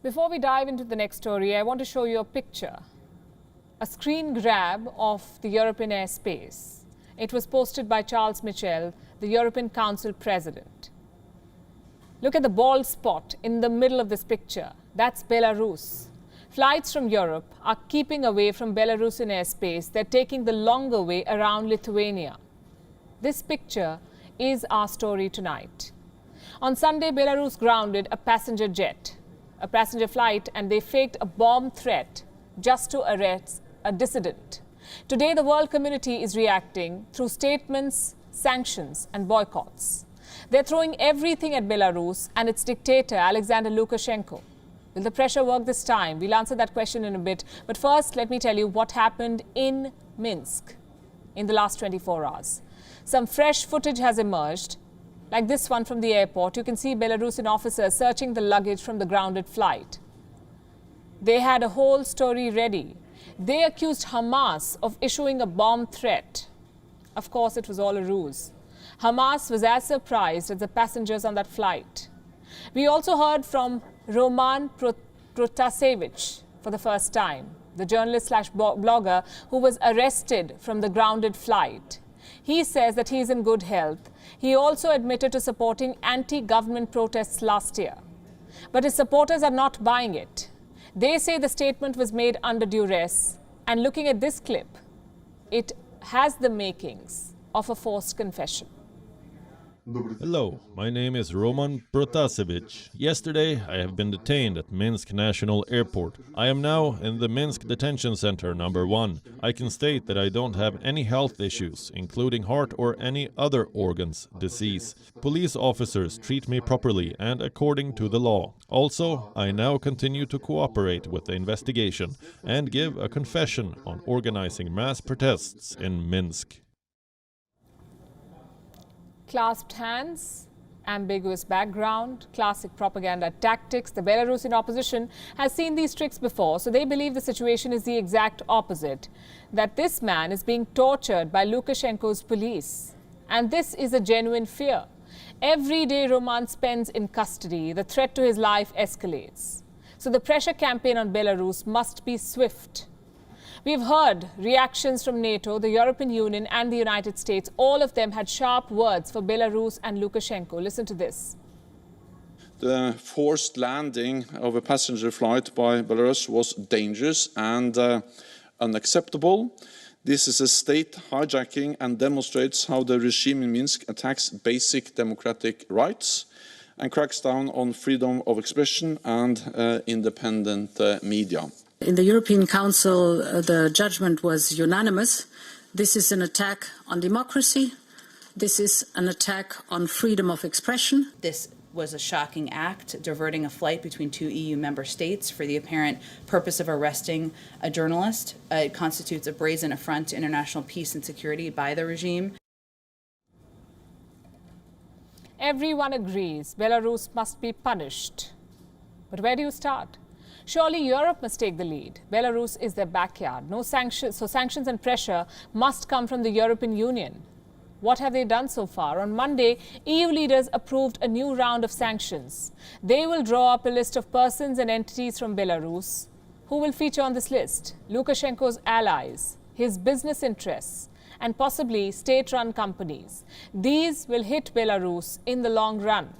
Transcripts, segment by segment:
Before we dive into the next story, I want to show you a picture, a screen grab of the European airspace. It was posted by Charles Michel, the European Council President. Look at the bald spot in the middle of this picture. That's Belarus. Flights from Europe are keeping away from Belarusian airspace. They're taking the longer way around Lithuania. This picture is our story tonight. On Sunday, Belarus grounded a passenger jet, a passenger flight, and they faked a bomb threat just to arrest a dissident. Today, the world community is reacting through statements, sanctions, and boycotts. They're throwing everything at Belarus and its dictator, Alexander Lukashenko. Will the pressure work this time? We'll answer that question in a bit. But first, let me tell you what happened in Minsk in the last 24 hours. Some fresh footage has emerged, like this one from the airport. You can see Belarusian officers searching the luggage from the grounded flight. They had a whole story ready. They accused Hamas of issuing a bomb threat. Of course, it was all a ruse. Hamas was as surprised as the passengers on that flight. We also heard from Roman Protasevich for the first time, the journalist/blogger who was arrested from the grounded flight. He says that he is in good health. He also admitted to supporting anti-government protests last year. But his supporters are not buying it. They say the statement was made under duress. And looking at this clip, it has the makings of a forced confession. Hello, my name is Roman Protasevich. Yesterday, I have been detained at Minsk National Airport. I am now in the Minsk Detention Center number 1. I can state that I don't have any health issues, including heart or any other organ's disease. Police officers treat me properly and according to the law. Also, I now continue to cooperate with the investigation and give a confession on organizing mass protests in Minsk. Clasped hands, ambiguous background, classic propaganda tactics. The Belarusian opposition has seen these tricks before, so they believe the situation is the exact opposite, that this man is being tortured by Lukashenko's police. And this is a genuine fear. Every day Roman spends in custody, the threat to his life escalates. So the pressure campaign on Belarus must be swift. We've heard reactions from NATO, the European Union and the United States. All of them had sharp words for Belarus and Lukashenko. Listen to this. The forced landing of a passenger flight by Belarus was dangerous and unacceptable. This is a state hijacking and demonstrates how the regime in Minsk attacks basic democratic rights and cracks down on freedom of expression and independent media. In the European Council, the judgment was unanimous. This is an attack on democracy. This is an attack on freedom of expression. This was a shocking act, diverting a flight between 2 EU member states for the apparent purpose of arresting a journalist. It constitutes a brazen affront to international peace and security by the regime. Everyone agrees Belarus must be punished. But where do you start? Surely Europe must take the lead. Belarus is their backyard. No sanctions, so sanctions and pressure must come from the European Union. What have they done so far? On Monday, EU leaders approved a new round of sanctions. They will draw up a list of persons and entities from Belarus. Who will feature on this list? Lukashenko's allies, his business interests, and possibly state-run companies. These will hit Belarus in the long run.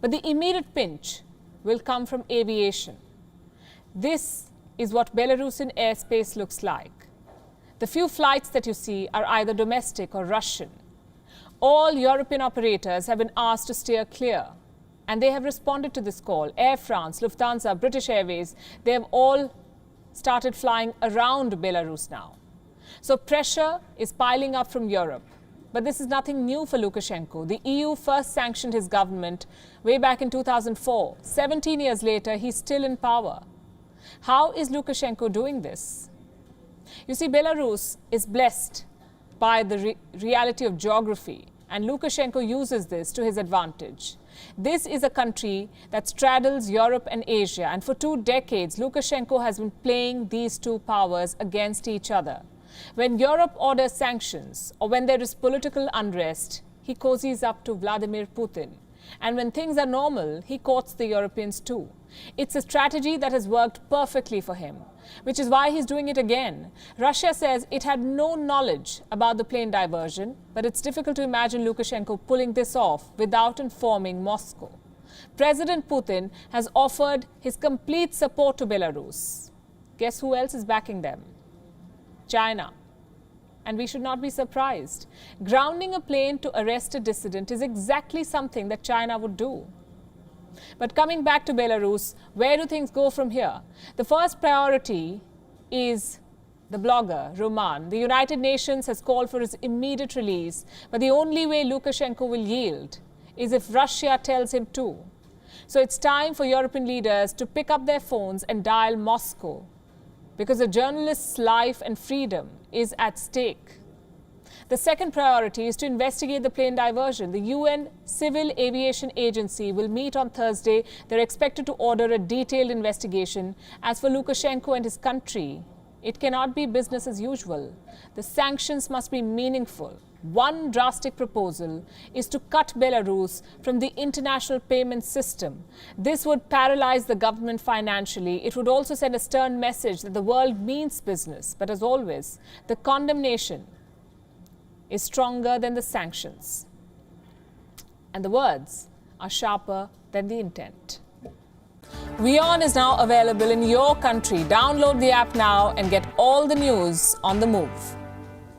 But the immediate pinch will come from aviation. This is what Belarusian airspace looks like. The few flights that you see are either domestic or Russian. All European operators have been asked to steer clear, and they have responded to this call. Air France, Lufthansa, British Airways, they have all started flying around Belarus now. So pressure is piling up from Europe. But this is nothing new for Lukashenko. The EU first sanctioned his government way back in 2004. 17 years later, he's still in power. How is Lukashenko doing this? You see, Belarus is blessed by the reality of geography, and Lukashenko uses this to his advantage. This is a country that straddles Europe and Asia, and for 2 decades, Lukashenko has been playing these two powers against each other. When Europe orders sanctions or when there is political unrest, he cozies up to Vladimir Putin. And when things are normal, he courts the Europeans too. It's a strategy that has worked perfectly for him, which is why he's doing it again. Russia says it had no knowledge about the plane diversion, but it's difficult to imagine Lukashenko pulling this off without informing Moscow. President Putin has offered his complete support to Belarus. Guess who else is backing them? China. And we should not be surprised. Grounding a plane to arrest a dissident is exactly something that China would do. But coming back to Belarus, where do things go from here? The first priority is the blogger, Roman. The United Nations has called for his immediate release, but the only way Lukashenko will yield is if Russia tells him to. So it's time for European leaders to pick up their phones and dial Moscow, because a journalist's life and freedom is at stake. The second priority is to investigate the plane diversion. The UN Civil Aviation Agency will meet on Thursday. They're expected to order a detailed investigation. As for Lukashenko and his country, it cannot be business as usual. The sanctions must be meaningful. One drastic proposal is to cut Belarus from the international payment system. This would paralyze the government financially. It would also send a stern message that the world means business. But as always, the condemnation is stronger than the sanctions. And the words are sharper than the intent. WION is now available in your country. Download the app now and get all the news on the move.